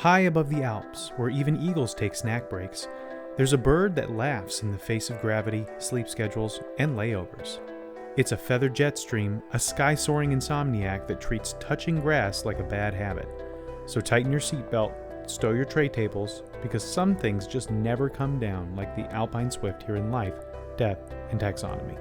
High above the Alps, where even eagles take snack breaks, there's a bird that laughs in the face of gravity, sleep schedules, and layovers. It's a feathered jet stream, a sky-soaring insomniac that treats touching grass like a bad habit. So tighten your seatbelt, stow your tray tables, because some things just never come down, like the Alpine swift here in life, death, and taxonomy.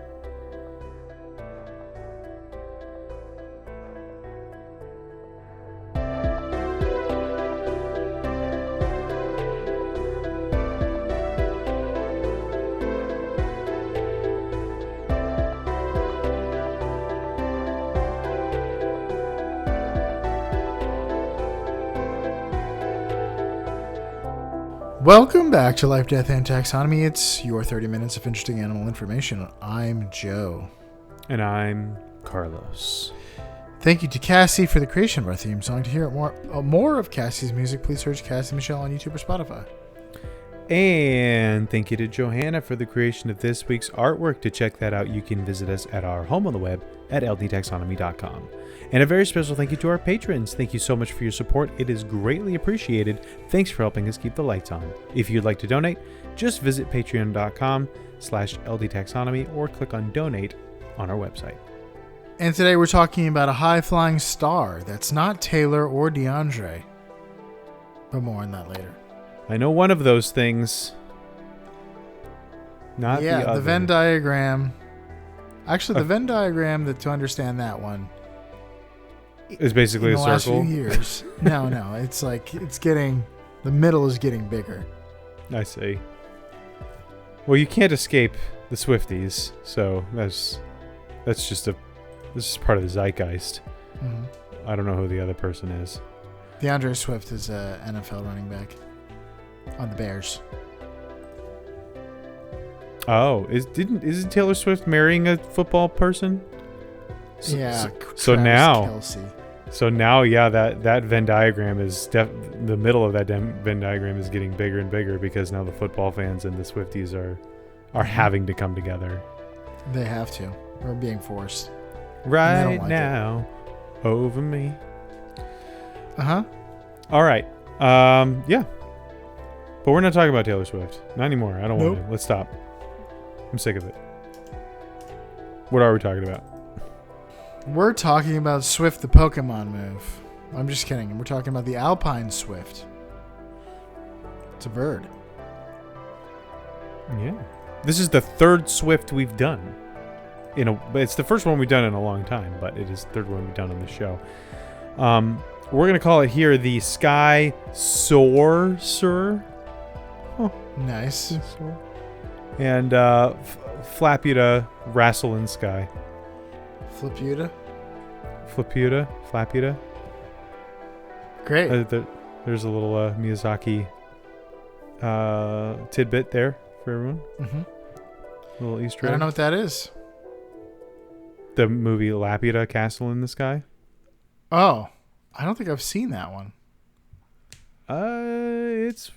Welcome back to Life, Death, and Taxonomy. It's your 30 minutes of interesting animal information. I'm Joe. And I'm Carlos. Thank you to Cassie for the creation of our theme song. To hear more of Cassie's music, please search Cassie Michelle on YouTube or Spotify. And thank you to Johanna for the creation of this week's artwork. To check that out, you can visit us at our home on the web at ldtaxonomy.com. And a very special thank you to our patrons. Thank you so much for your support. It is greatly appreciated. Thanks for helping us keep the lights on. If you'd like to donate, just visit patreon.com/ldtaxonomy or click on donate on our website. And today we're talking about a high-flying star that's not Taylor or DeAndre. But more on that later. I know one of those things. Not the other. The Venn diagram. Actually, the Venn diagram, to understand that one, is basically a circle. Last few years. No. It's like the middle is getting bigger. I see. Well, you can't escape the Swifties, so this is part of the zeitgeist. Mm-hmm. I don't know who the other person is. DeAndre Swift is a NFL running back on the Bears. Oh, isn't Taylor Swift marrying a football person? So now Kelce. So now, yeah, that Venn diagram is the middle of that Venn diagram is getting bigger and bigger because now the football fans and the Swifties are having to come together. They have to. Or being forced. Right now, over me. Uh-huh. All right. Yeah. But we're not talking about Taylor Swift. Not anymore. I don't want to. Let's stop. I'm sick of it. What are we talking about? We're talking about Swift, the Pokemon move. I'm just kidding. We're talking about the Alpine Swift. It's a bird. Yeah. This is the third Swift we've done. It's the first one we've done in a long time, but it is the third one we've done on the show. We're going to call it here the sky-soaring. Oh, nice. And Flaputa wrestle in sky. Flaputa. Great. There's a little Miyazaki tidbit there for everyone. Mm-hmm. A little Easter egg. I don't know what that is. The movie Laputa, Castle in the Sky. Oh, I don't think I've seen that one. It's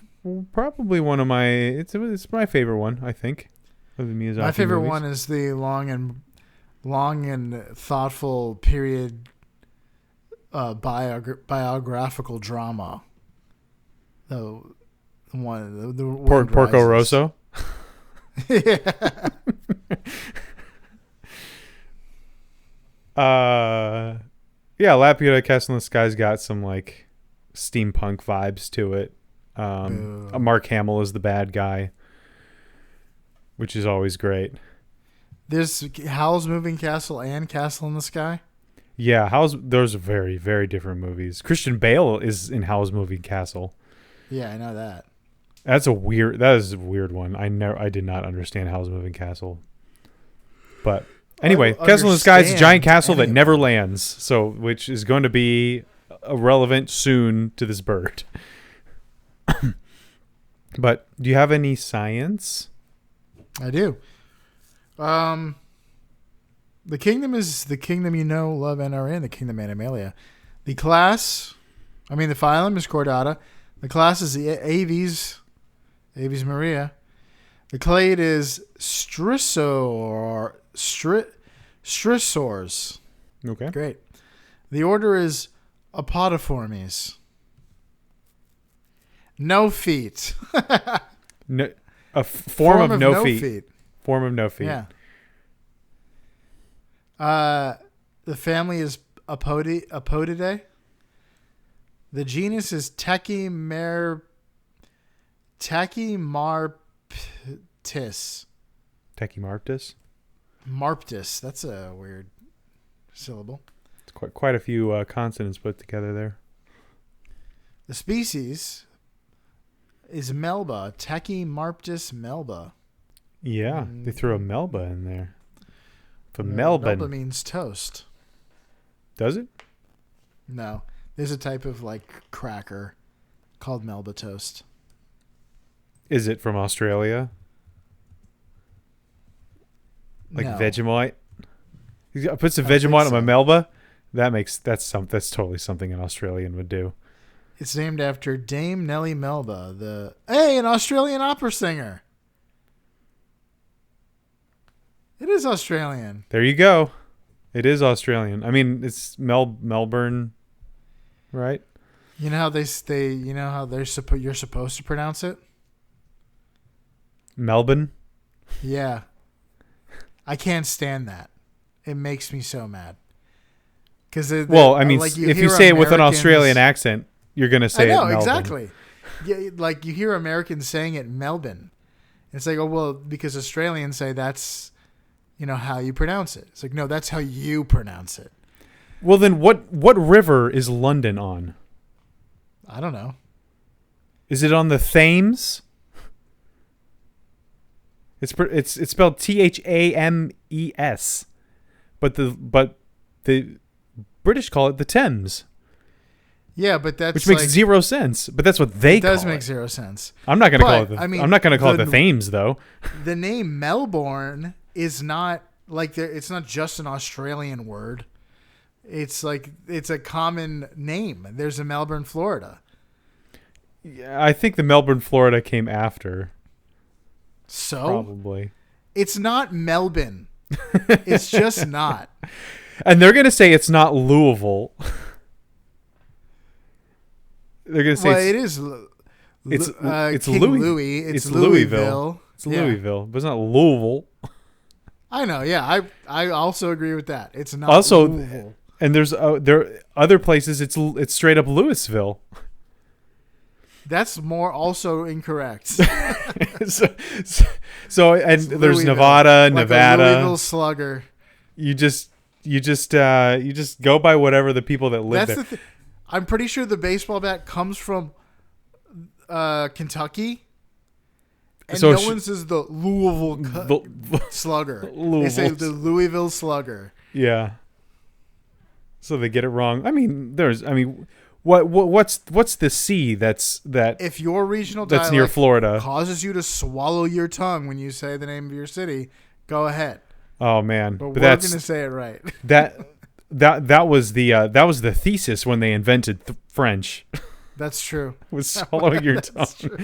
probably one of my. It's my favorite one, I think, of the Miyazaki. My favorite movies. one is the long and thoughtful period biographical drama. The Porco Rosso. Yeah. Laputa Castle in the Sky's got some like steampunk vibes to it. Mark Hamill is the bad guy, which is always great. There's Howl's Moving Castle and Castle in the Sky. Yeah, those are very, very different movies. Christian Bale is in Howl's Moving Castle. Yeah, I know that. That is a weird one. I did not understand Howl's Moving Castle. But anyway, Castle in the Sky is a giant castle that never lands, which is going to be irrelevant soon to this bird. But do you have any science? I do. The kingdom is the kingdom you know, love, and are in, the kingdom Animalia. The phylum is Chordata. The class is the Aves Maria. The clade is Strisors. Okay. Great. The order is Apodiformes. No feet. No, form of no feet. feet. Form of no feet. Yeah. The family is Apodidae. The genus is Tachymarptis. Tachymarptis. Marptis. That's a weird syllable. It's quite a few consonants put together there. The species is Melba. Tachymarptis melba. Yeah, they threw a Melba in there. From Melba Melbourne. means toast. Does it? No. There's a type of cracker called Melba toast. Is it from Australia? Like No. Vegemite? I put some I think Vegemite on my so. Melba. That's totally something an Australian would do. It's named after Dame Nellie Melba, an Australian opera singer. It is Australian. There you go. It is Australian. I mean, it's Melbourne, right? You know how you're supposed to pronounce it? Melbourne. Yeah. I can't stand that. It makes me so mad. Well, I mean, if you say it with an Australian accent, you're going to say it Melbourne. Exactly. Yeah, like you hear Americans saying it Melbourne. It's like, oh, well, because Australians say that's, how you pronounce it. It's like, no, that's how you pronounce it. Well, then what river is London on? I don't know. Is it on the Thames? It's spelled Thames, but the British call it the Thames. Yeah, but which makes zero sense. But that's what they call it. It does make zero sense. I'm not going to call it. I'm not going to call it the Thames, though. The name Melbourne is not it's not just an Australian word. It's a common name. There's a Melbourne, Florida. Yeah, I think the Melbourne, Florida came after. So probably it's not Melbourne. It's just not. And they're going to say it's not Louisville. They're going to say it is. It's King Louis. It's Louisville. It's Louisville, but it's not Louisville. I know. Yeah, I also agree with that. It's not also Louisville. And there are other places. It's straight up Louisville. That's more also incorrect. so and there's Louisville. Nevada. A Louisville Slugger. You just go by whatever the people that live there. I'm pretty sure the baseball bat comes from Kentucky, and so no one says the Louisville Slugger. They say the Louisville Slugger. Yeah. So they get it wrong. I mean, what's the C that if your regional that's dialect near Florida causes you to swallow your tongue when you say the name of your city, go ahead. Oh man, but we're going to say it right. That was the thesis when they invented French. That's true. Was swallowing your tongue. True.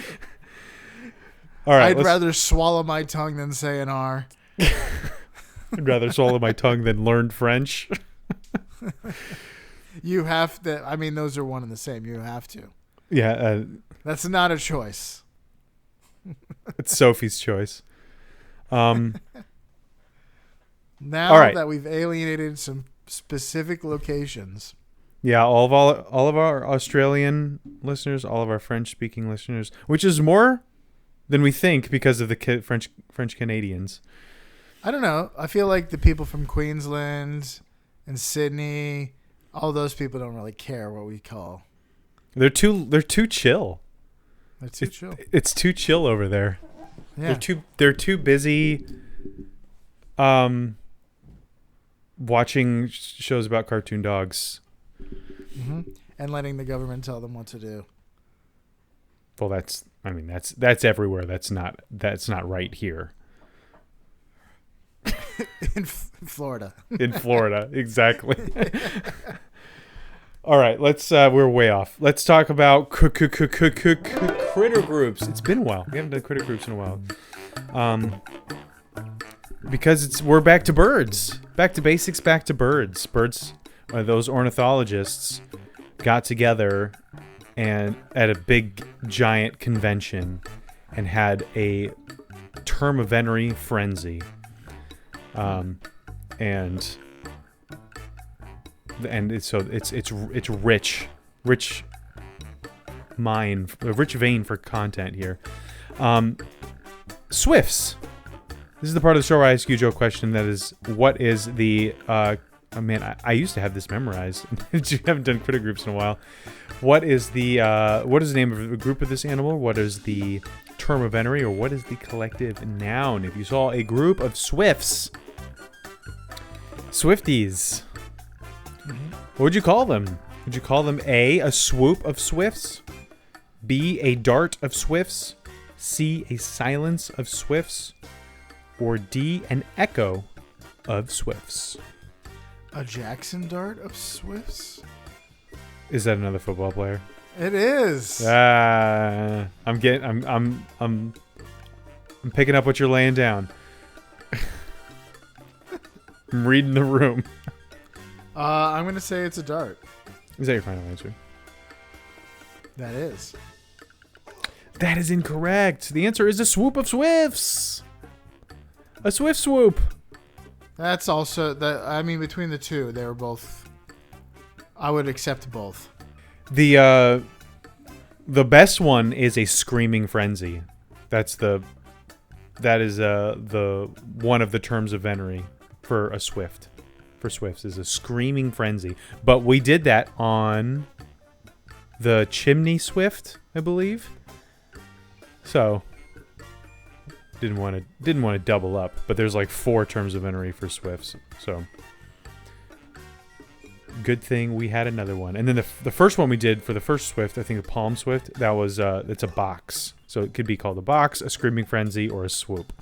All right, I'd rather swallow my tongue than say an R. I'd rather swallow my tongue than learn French. You have to. I mean, those are one and the same. You have to. Yeah. That's not a choice. It's Sophie's choice. Now that we've alienated some specific locations. Yeah, all of our Australian listeners, all of our French-speaking listeners, which is more than we think because of the French Canadians. I don't know. I feel like the people from Queensland and Sydney, all those people don't really care what we call. They're too chill. They're too chill. It's too chill over there. Yeah. They're too busy watching shows about cartoon dogs. Mm-hmm. And letting the government tell them what to do. Well, that's everywhere. That's not right here. In Florida. In Florida, exactly. All right, we're way off. Let's talk about critter groups. It's been a while. We haven't done critter groups in a while. Because we're back to birds. Back to basics, back to birds. Birds, those ornithologists got together and at a big giant convention and had a term-of-venery frenzy. And so it's rich mine, a rich vein for content here. Swifts. This is the part of the show where I ask you, Joe, a question that is, what is the I used to have this memorized. You haven't done critter groups in a while. What is the name of the group of this animal? What is the term of venery, or what is the collective noun? If you saw a group of swifts, Swifties, what would you call them? Would you call them A, swoop of swifts, B, a dart of swifts, C, a silence of swifts, or D, an echo of swifts? A Jackson dart of swifts? Is that another football player? It is. I'm picking up what you're laying down. I'm reading the room. I'm going to say it's a dart. Is that your final answer? That is. That is incorrect. The answer is a swoop of swifts. A swift swoop. That's also between the two, they were both. I would accept both. The best one is a screaming frenzy. That is the one of the terms of venery for a swift. For swifts is a screaming frenzy. But we did that on the chimney swift, I believe. So didn't want to double up, but there's like 4 terms of venery for swifts. So good thing we had another one. And then the first one we did for the first swift, I think the palm swift, that was it's a box. So it could be called a box, a screaming frenzy, or a swoop.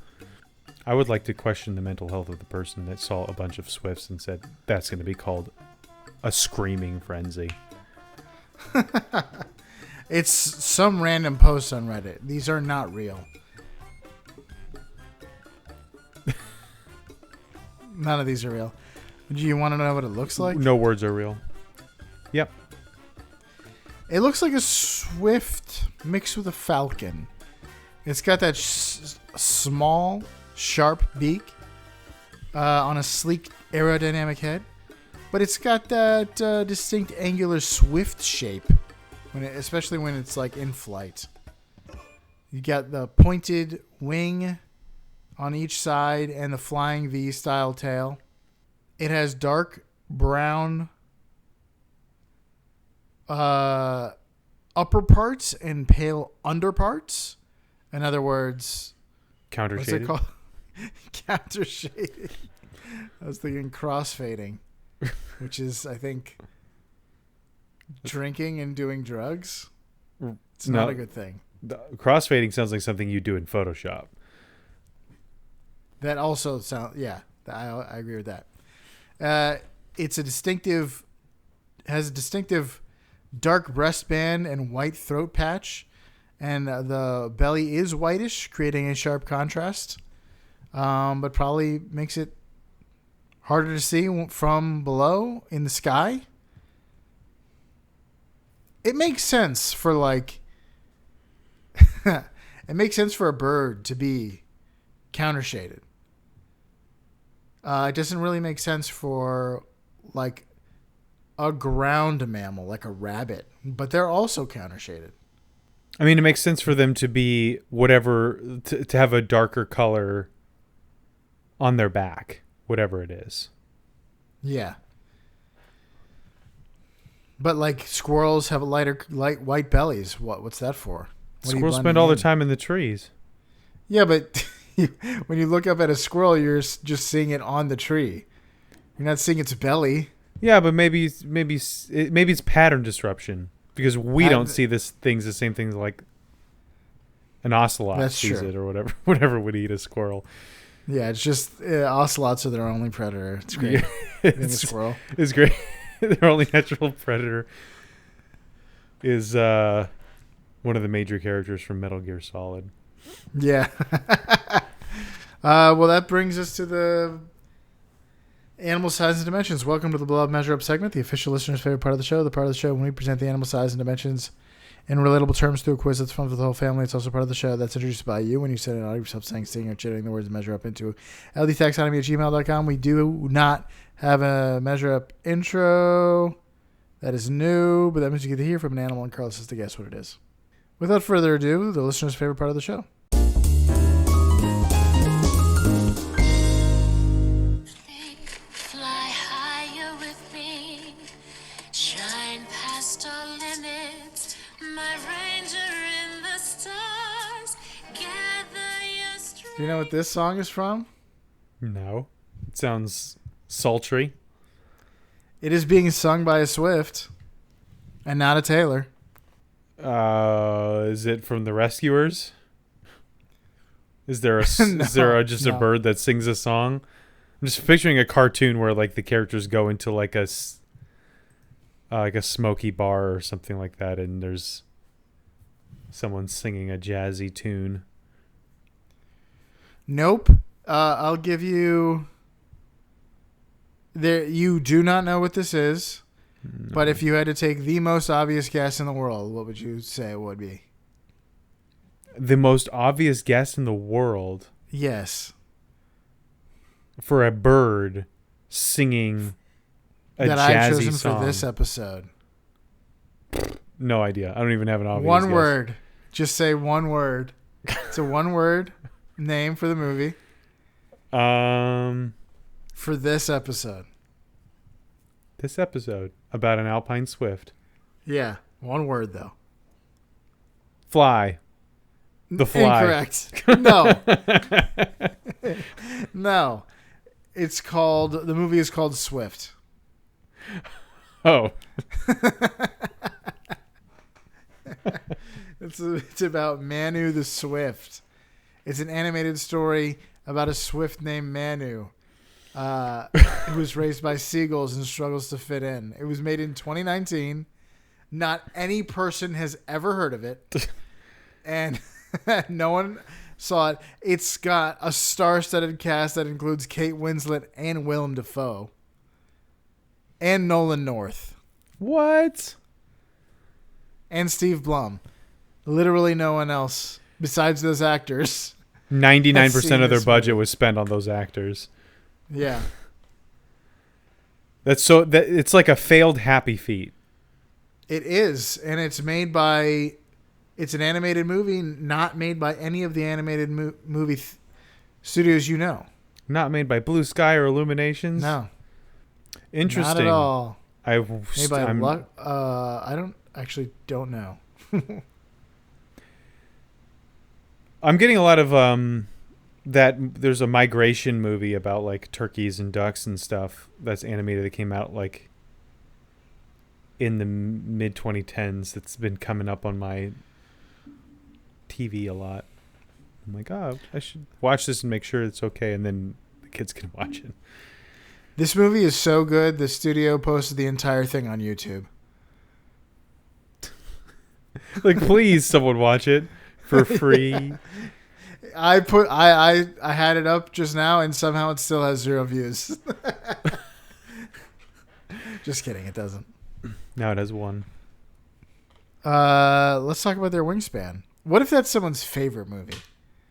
I would like to question the mental health of the person that saw a bunch of swifts and said that's going to be called a screaming frenzy. It's some random post on Reddit. These are not real. None of these are real. Do you want to know what it looks like? No words are real. Yep. It looks like a swift mixed with a falcon. It's got that small, sharp beak on a sleek aerodynamic head. But it's got that distinct angular swift shape, especially when it's like in flight. You got the pointed wing on each side and the flying V-style tail. It has dark brown upper parts and pale underparts. In other words, counter what's it called? Counter shading. I was thinking crossfading, which is, I think, drinking and doing drugs. It's not a good thing. Crossfading sounds like something you do in Photoshop. That also sounds, yeah, I agree with that. It's has a distinctive dark breastband and white throat patch, and the belly is whitish, creating a sharp contrast, but probably makes it harder to see from below in the sky. It makes sense for it makes sense for a bird to be counter shaded. It doesn't really make sense for like a ground mammal, like a rabbit, but they're also counter shaded. I mean, it makes sense for them to be whatever, to have a darker color on their back, whatever it is. Yeah. But like squirrels have light white bellies. What's that for? Squirrels spend all their time in the trees. Yeah, but when you look up at a squirrel, you're just seeing it on the tree. You're not seeing its belly. Yeah, but maybe it's pattern disruption because we don't see the same things like an ocelot sees it or whatever would eat a squirrel. Yeah, it's just ocelots are their only predator. It's great. Being a squirrel. It's great. Their only natural predator is one of the major characters from Metal Gear Solid. Yeah. Well, that brings us to the animal size and dimensions. Welcome to the Blow Up Measure Up segment, the official listener's favorite part of the show. The part of the show when we present the animal size and dimensions in relatable terms through a quiz that's fun for the whole family. It's also part of the show that's introduced by you when you send an audio yourself saying, singing, or chittering the words measure up into ldtaxonomy@gmail.com. We do not have a measure up intro. That is new, but that means you get to hear from an animal, and Carlos has to guess what it is. Without further ado, the listener's favorite part of the show. Fly higher with me, shine past all limits, my ranger in the stars, gather your strength. Do you know what this song is from? No. It sounds sultry. It is being sung by a Swift and not a Taylor. Is it from The Rescuers? Is there a No, a bird that sings a song? I'm just picturing a cartoon where like the characters go into like a smoky bar or something like that, and there's someone singing a jazzy tune. Nope. I'll give you. There, you do not know what this is. No. But if you had to take the most obvious guess in the world, what would you say it would be? The most obvious guess in the world Yes. for a bird singing a that jazzy I've chosen song. for this episode. No idea. I don't even have an obvious One guess. word. Just say one word. It's a one-word name for the movie for this episode. This episode about an Alpine Swift. Yeah. One word, though. Fly. The Fly. Incorrect. No. No. It's called... The movie is called Swift. Oh. It's about Manu the Swift. It's an animated story about a Swift named Manu who was raised by seagulls and struggles to fit in. It was made in 2019. Not any person has ever heard of it. And no one saw it. It's got a star-studded cast that includes Kate Winslet and Willem Dafoe. And Nolan North. What? And Steve Blum. Literally no one else besides those actors. 99% of their this budget movie. was spent on those actors. Yeah. It's like a failed Happy Feet. It is. And it's made by... It's an animated movie not made by any of the animated movie studios you know. Not made by Blue Sky or Illuminations? No. Interesting. Not at all. Made by I don't know. I'm getting a lot of that there's a migration movie about like turkeys and ducks and stuff that's animated that came out like in the mid 2010s that's been coming up on my TV a lot. I'm like, oh, I should watch this and make sure it's okay, and then the kids can watch it. This movie is so good, the studio posted the entire thing on YouTube. Like, please, someone watch it for free. I had it up just now, and somehow it still has 0 views. Just kidding, it doesn't. Now it has 1. Let's talk about their wingspan. What if that's someone's favorite movie?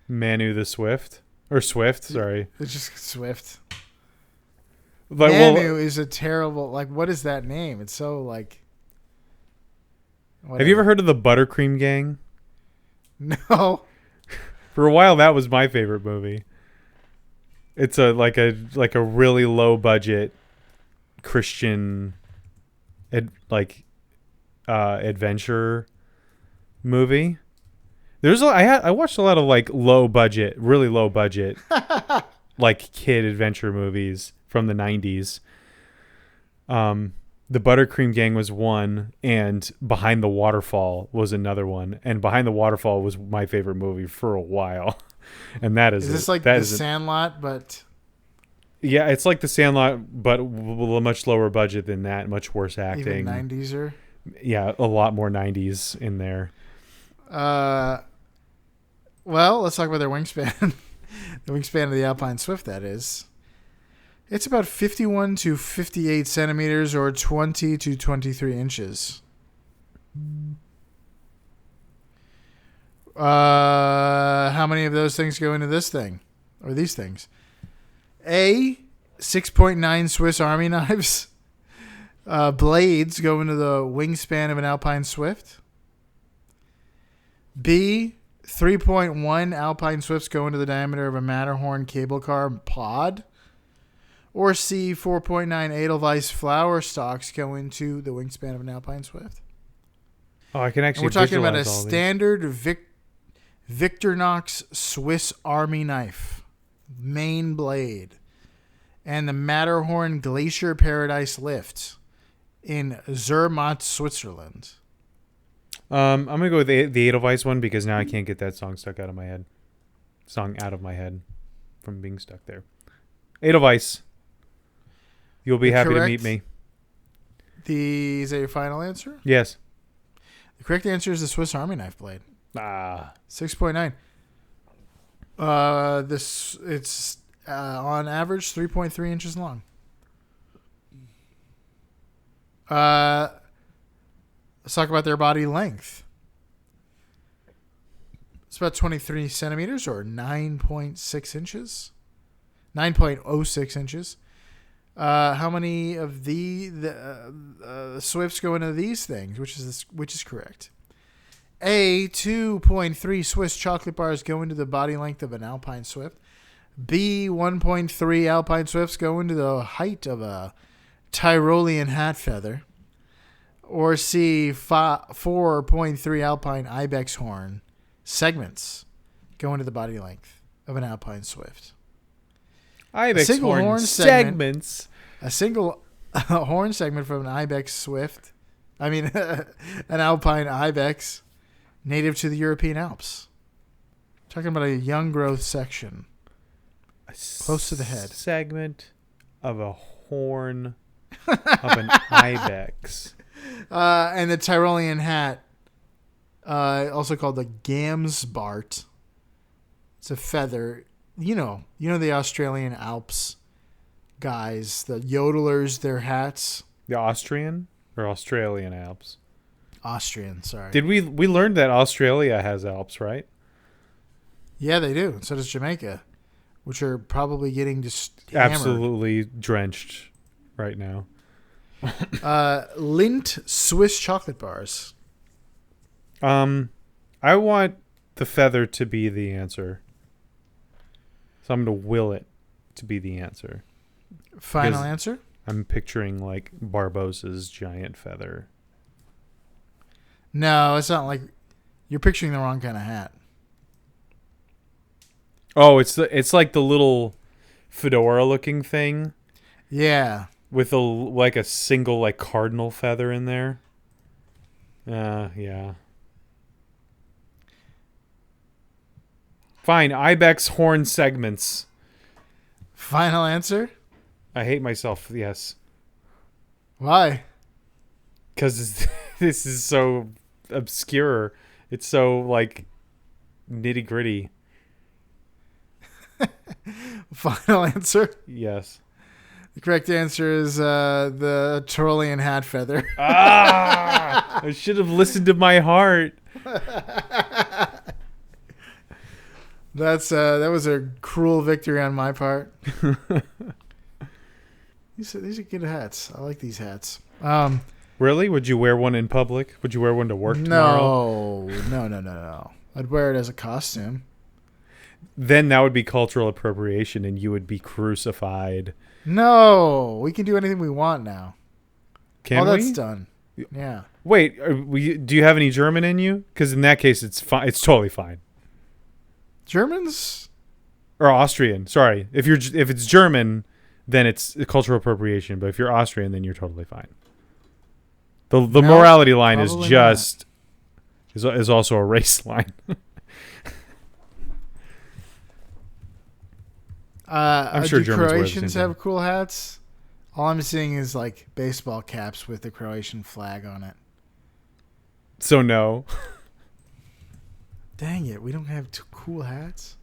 Manu the Swift. Or Swift, sorry. It's just Swift. But, Manu is a terrible... Like, what is that name? It's so, like... Whatever. Have you ever heard of the Buttercream Gang? No. For a while, that was my favorite movie. It's a really low budget Christian adventure movie. I watched a lot of like really low budget like kid adventure movies from the 90s. The Buttercream Gang was one, and Behind the Waterfall was another one. And Behind the Waterfall was my favorite movie for a while. And that is... Is this like The Sandlot, but... Yeah, it's like The Sandlot, but with a much lower budget than that, much worse acting. Even 90s-er? Yeah, a lot more 90s in there. Well, let's talk about their wingspan. The wingspan of the Alpine Swift, that is. It's about 51 to 58 centimeters or 20 to 23 inches. How many of those things go into this thing? Or these things? A, 6.9 Swiss Army knives. Blades go into the wingspan of an Alpine Swift. B, 3.1 Alpine Swifts go into the diameter of a Matterhorn cable car pod. Or C, 4.9 Edelweiss flower stalks go into the wingspan of an Alpine Swift. Oh, I can actually. And we're talking about a visualize all these. standard Victorinox Swiss Army knife, main blade, and the Matterhorn Glacier Paradise lift in Zermatt, Switzerland. I'm gonna go with the Edelweiss one because now I can't get that song out of my head from being stuck there. Edelweiss, you'll be happy to meet me. Is that your final answer? Yes. The correct answer is the Swiss Army knife blade. 6.9. It's on average 3.3 inches long. Let's talk about their body length. It's about 23 centimeters or 9.6 inches. 9.06 inches. How many of the Swifts go into these things? Which is correct? A, 2.3 Swiss chocolate bars go into the body length of an Alpine Swift. B, 1.3 Alpine Swifts go into the height of a Tyrolean hat feather. Or C, 4.3 Alpine ibex horn segments go into the body length of an Alpine Swift. Ibex horn segments. A single horn segment from an ibex Swift. I mean, an Alpine ibex native to the European Alps. Talking about a young growth section. Close to the head. Segment of a horn of an ibex. And the Tyrolean hat, also called the Gamsbart. It's a feather. You know the Australian Alps guys, the yodelers, their hats. The Austrian or Australian Alps? Austrian, sorry. Did we learned that Australia has Alps, right? Yeah, they do. So does Jamaica, which are probably getting just absolutely drenched right now. Lindt Swiss chocolate bars. I want the feather to be the answer. So I'm going to will it to be the answer. Final answer? I'm picturing like Barbossa's giant feather. No, it's not like you're picturing the wrong kind of hat. Oh, it's like the little fedora looking thing. Yeah. With a single like cardinal feather in there. Yeah. Fine, ibex horn segments. Final answer? I hate myself, yes. Why? Because this is so obscure. It's so like nitty gritty. Final answer? Yes. The correct answer is the Tyrolean hat feather. I should have listened to my heart. That was a cruel victory on my part. These are good hats. I like these hats. Really? Would you wear one in public? Would you wear one to work tomorrow? No. I'd wear it as a costume. Then that would be cultural appropriation and you would be crucified. No, we can do anything we want now. Can we? All that's done. Yeah. Wait, do you have any German in you? Because in that case, it's fine. It's totally fine. Germans? Or Austrian. Sorry. If it's German, then it's cultural appropriation. But if you're Austrian, then you're totally fine. The morality line is just is also a race line. I'm sure do Germans wear the Croatians same have cool hats? All I'm seeing is like baseball caps with the Croatian flag on it. So no. Dang it, we don't have cool hats?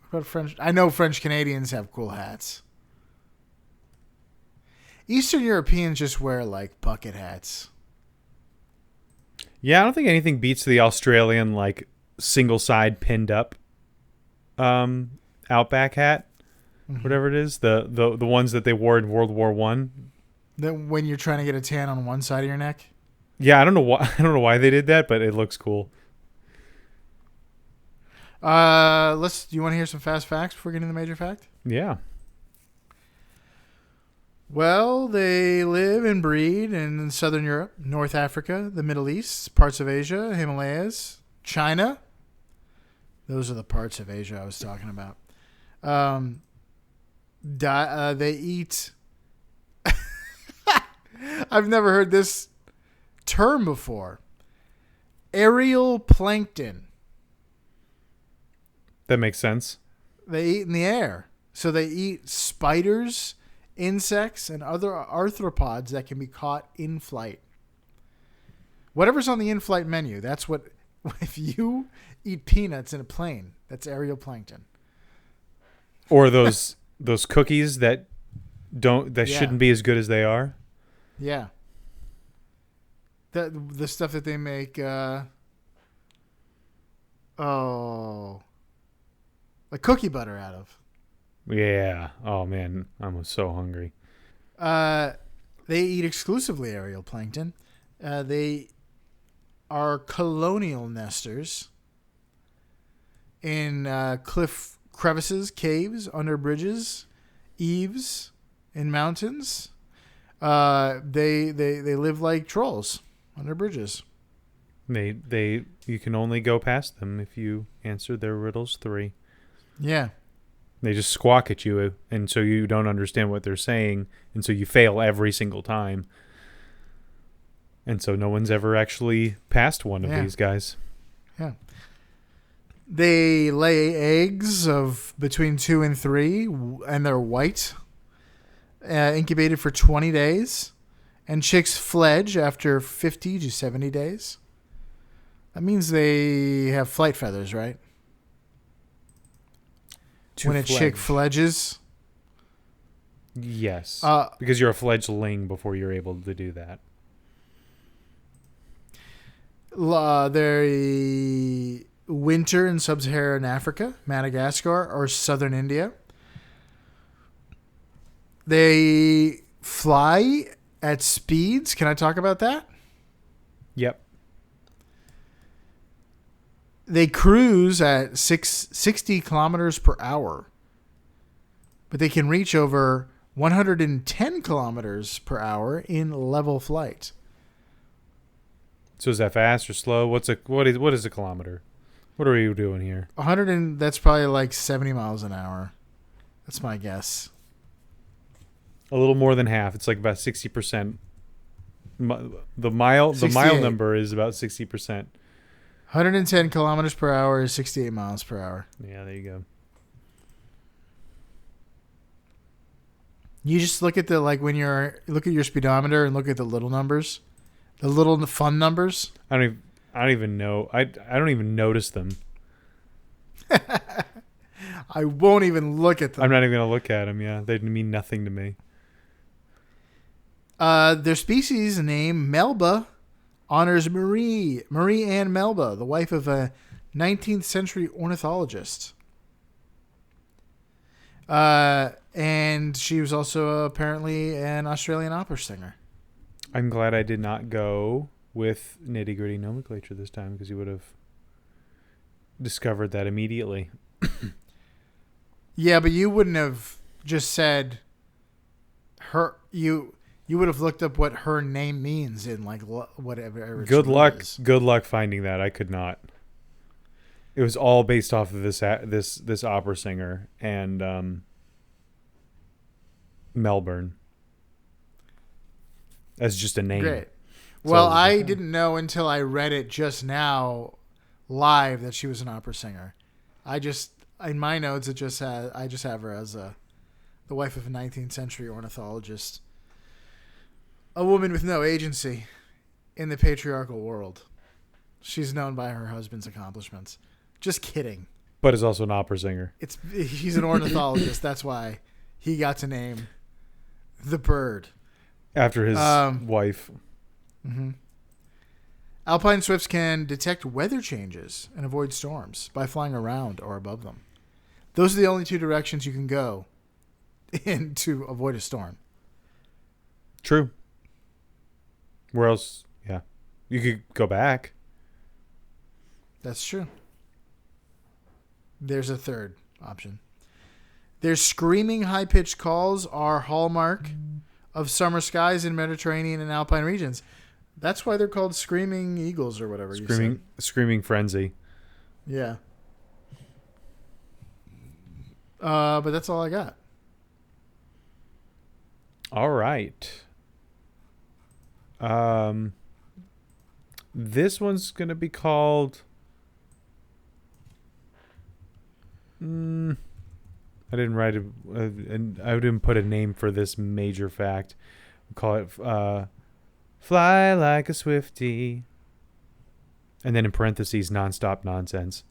What about French? I know French Canadians have cool hats. Eastern Europeans just wear like bucket hats. Yeah, I don't think anything beats the Australian like single side pinned up Outback hat, whatever it is, the ones that they wore in World War One. Then when you're trying to get a tan on one side of your neck. Yeah, I don't know why they did that, but it looks cool. Do you want to hear some fast facts before getting to the major fact? Yeah. Well, they live and breed in Southern Europe, North Africa, the Middle East, parts of Asia, Himalayas, China. Those are the parts of Asia I was talking about. They eat. I've never heard this term before. Aerial plankton. That makes sense. They eat in the air. So they eat spiders, insects, and other arthropods that can be caught in flight. Whatever's on the in-flight menu, that's what... If you eat peanuts in a plane, that's aerial plankton. Or those cookies that shouldn't be as good as they are. Yeah. The stuff that they make like cookie butter out of. Yeah. Oh man, I'm so hungry. They eat exclusively aerial plankton. They are colonial nesters in cliff crevices, caves, under bridges, eaves, in mountains. They live like trolls under bridges. You can only go past them if you answer their riddles 3. Yeah. They just squawk at you, and so you don't understand what they're saying, and so you fail every single time. And so no one's ever actually passed one of these guys. Yeah. They lay eggs of between 2 and 3, and they're white, incubated for 20 days, and chicks fledge after 50 to 70 days. That means they have flight feathers, right? When a chick fledges. Yes. Because you're a fledgling before you're able to do that. They winter in sub-Saharan Africa, Madagascar, or southern India. They fly at speeds. Can I talk about that? Yep. They cruise at 60 kilometers per hour, but they can reach over 110 kilometers per hour in level flight. So is that fast or slow? What is a kilometer? What are you doing here? That's probably like 70 miles an hour. That's my guess. A little more than half. It's like about 60%. The mile number is about 60%. 110 kilometers per hour is 68 miles per hour. Yeah, there you go. You just look at look at your speedometer and look at the little numbers, the little fun numbers. I don't even know. I don't even notice them. I won't even look at them. I'm not even gonna look at them. Yeah, they mean nothing to me. Their species name Melba honors Marie Ann Melba, the wife of a 19th century ornithologist. And she was also apparently an Australian opera singer. I'm glad I did not go with nitty-gritty nomenclature this time, because you would have discovered that immediately. Yeah, but you wouldn't have just said her. You would have looked up what her name means in like whatever. Good luck. Good luck finding that. I could not. It was all based off of this opera singer and Melbourne as just a name. Great. Well, I didn't know until I read it just now live that she was an opera singer. In my notes I just have her as the wife of a 19th century ornithologist. A woman with no agency in the patriarchal world. She's known by her husband's accomplishments. Just kidding. But is also an opera singer. He's an ornithologist. That's why he got to name the bird after his wife. Mm-hmm. Alpine swifts can detect weather changes and avoid storms by flying around or above them. Those are the only two directions you can go in to avoid a storm. True. Where else? Yeah. You could go back. That's true. There's a third option. Their screaming high-pitched calls are hallmark of summer skies in Mediterranean and Alpine regions. That's why they're called screaming eagles or whatever you said. Screaming frenzy. Yeah. But that's all I got. All right. This one's going to be called... I didn't write it, and I didn't put a name for this major fact. We'll call it Fly Like a Swiftie. And then in parentheses, nonstop nonsense.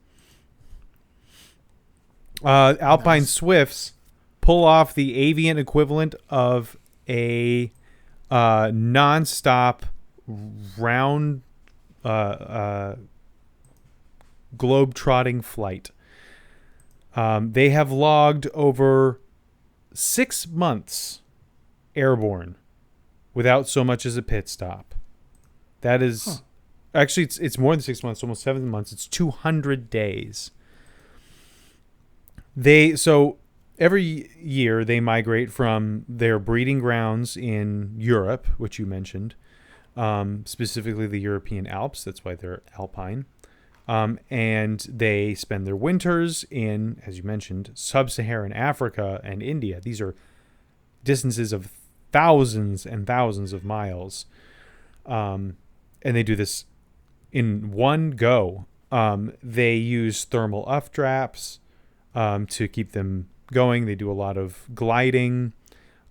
Alpine Swifts pull off the avian equivalent of a nonstop round globe-trotting flight. They have logged over 6 months airborne without so much as a pit stop. That is actually it's more than 6 months, almost 7 months. It's 200 days. So every year they migrate from their breeding grounds in Europe, which you mentioned, specifically the European Alps. That's why they're Alpine. And they spend their winters in, as you mentioned, sub-Saharan Africa and India. These are distances of thousands and thousands of miles. And they do this in one go. They use thermal updrafts to keep them going. They do a lot of gliding.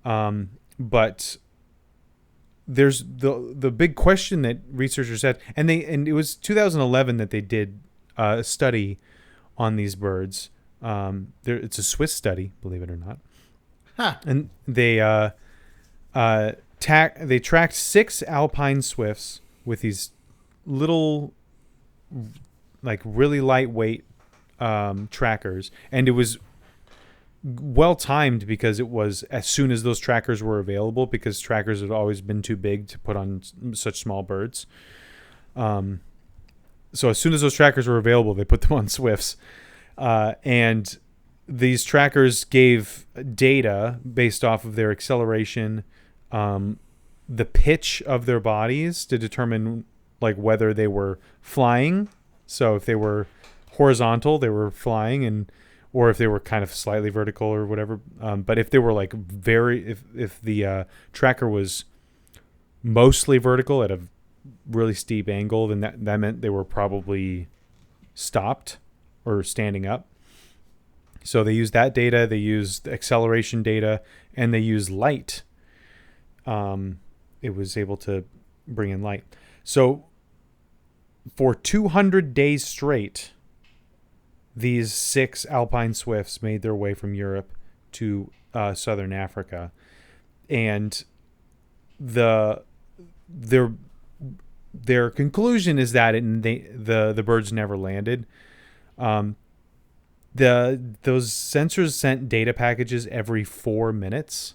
But there's the big question that researchers had, and it was 2011 that they did a study on these birds. It's a Swiss study, believe it or not. Huh. And they tracked 6 Alpine swifts with these little, like really lightweight trackers, and it was well timed because it was as soon as those trackers were available, because trackers had always been too big to put on such small birds. So as soon as those trackers were available, they put them on swifts, and these trackers gave data based off of their acceleration, the pitch of their bodies to determine like whether they were flying. So if they were horizontal, they were flying, or if they were kind of slightly vertical or whatever. But if they were like if the tracker was mostly vertical at a really steep angle, then that meant they were probably stopped or standing up. So they used that data, they used acceleration data, and they used light. It was able to bring in light. So for 200 days straight, these 6 Alpine swifts made their way from Europe to southern Africa, and their conclusion is that the birds never landed. Those sensors sent data packages every 4 minutes,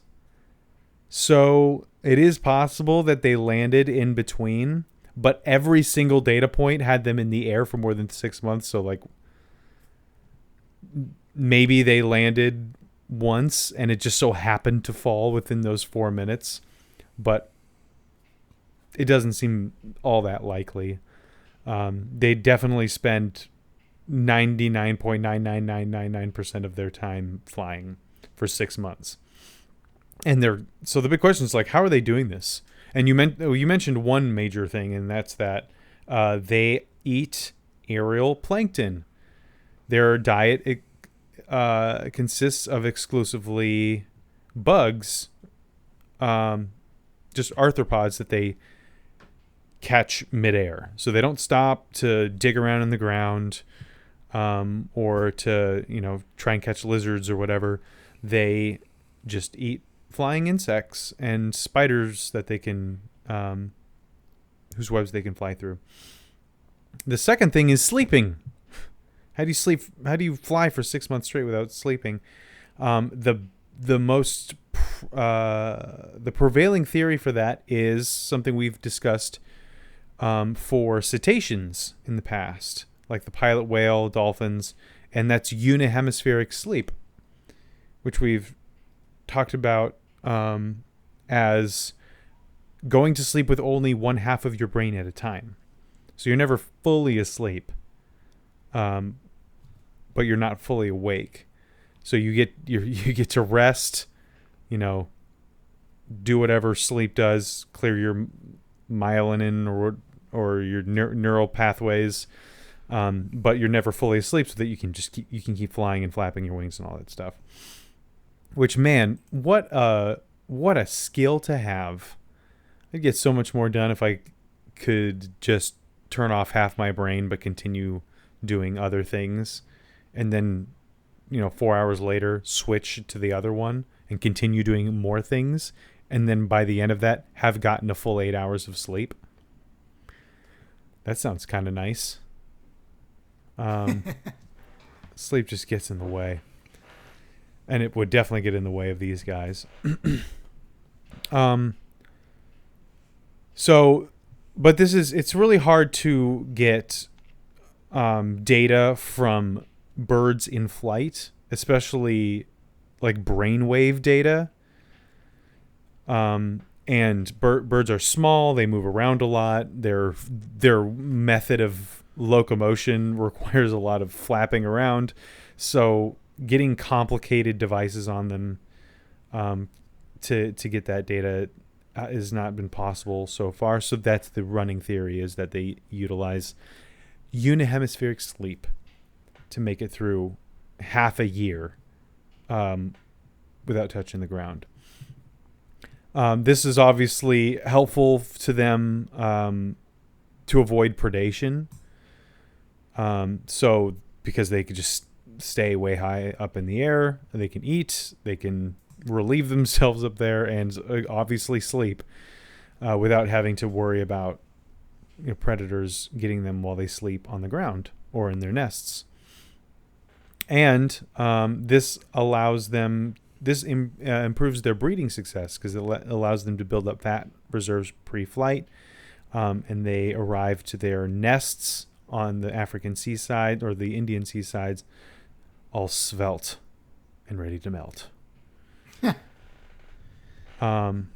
so it is possible that they landed in between, but every single data point had them in the air for more than 6 months. So like, maybe they landed once and it just so happened to fall within those 4 minutes, but it doesn't seem all that likely. They definitely spend 99.99999% of their time flying for 6 months. And so the big question is like, how are they doing this? And you mentioned one major thing, and that's that they eat aerial plankton. Their diet consists of exclusively bugs, just arthropods that they catch midair. So they don't stop to dig around in the ground or to try and catch lizards or whatever. They just eat flying insects and spiders that they can whose webs they can fly through. The second thing is sleeping. How do you sleep? How do you fly for 6 months straight without sleeping? The prevailing theory for that is something we've discussed for cetaceans in the past, like the pilot whale, dolphins, and that's unihemispheric sleep, which we've talked about as going to sleep with only one half of your brain at a time. So you're never fully asleep, but you're not fully awake. So you get to rest, do whatever sleep does, clear your myelin or your neural pathways, but you're never fully asleep, so that you can keep flying and flapping your wings and all that stuff. Which, man, what a skill to have! I'd get so much more done if I could just turn off half my brain but continue doing other things, and then 4 hours later switch to the other one and continue doing more things, and then by the end of that have gotten a full 8 hours of sleep. That sounds kind of nice. Sleep just gets in the way, and it would definitely get in the way of these guys. But it's really hard to get data from birds in flight, especially like brainwave data. And birds are small, they move around a lot. Their method of locomotion requires a lot of flapping around. So getting complicated devices on them to get that data has not been possible so far. So that's the running theory, is that they utilize unihemispheric sleep to make it through half a year without touching the ground. This is obviously helpful to them to avoid predation. So because they could just stay way high up in the air, they can eat, they can relieve themselves up there, and obviously sleep without having to worry about predators getting them while they sleep on the ground or in their nests. And this allows them, improves their breeding success, because it allows them to build up fat reserves pre-flight, and they arrive to their nests on the African seaside or the Indian seasides all svelte and ready to melt. But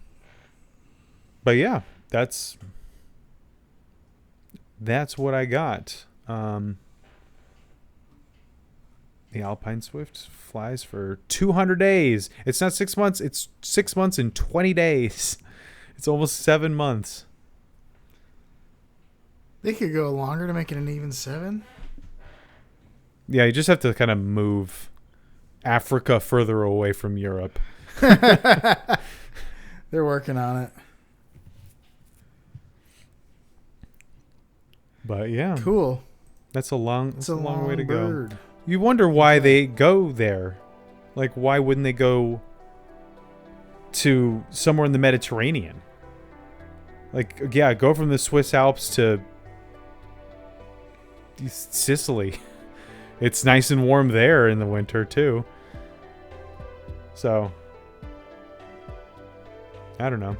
yeah, that's what I got. The Alpine Swift flies for 200 days. It's not 6 months. It's 6 months and 20 days. It's almost 7 months. They could go longer to make it an even 7. Yeah, you just have to kind of move Africa further away from Europe. They're working on it. But yeah. Cool. That's a long way to bird. go. You wonder why they go there. Like, why wouldn't they go to somewhere in the Mediterranean? Like, yeah, go from the Swiss Alps to Sicily. It's nice and warm there in the winter, too. So, I don't know.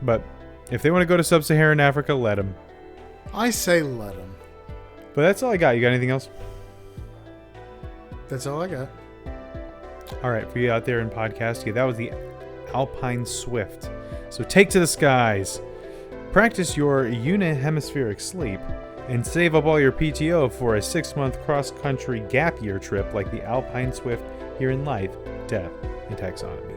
But if they want to go to sub-Saharan Africa, let them. I say let them. But that's all I got. You got anything else? That's all I got. All right, for you out there in podcast, that was the Alpine Swift. So take to the skies, practice your unihemispheric sleep, and save up all your PTO for a 6-month cross-country gap year trip like the Alpine Swift here in life, death, and taxonomy.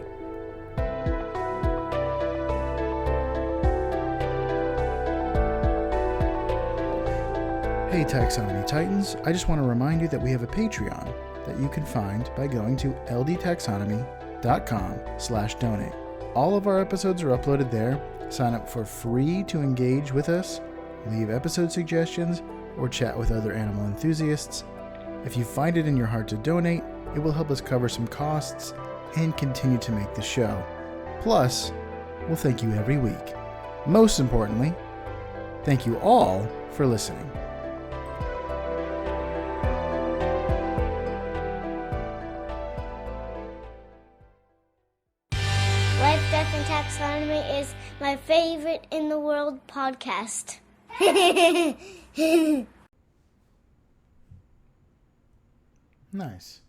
Hey Taxonomy Titans, I just want to remind you that we have a Patreon that you can find by going to ldtaxonomy.com/donate. All of our episodes are uploaded there. Sign up for free to engage with us, leave episode suggestions, or chat with other animal enthusiasts. If you find it in your heart to donate, it will help us cover some costs and continue to make the show. Plus, we'll thank you every week. Most importantly, Thank you all for listening. Life, Death, and Taxonomy is my favorite in the world podcast. Nice.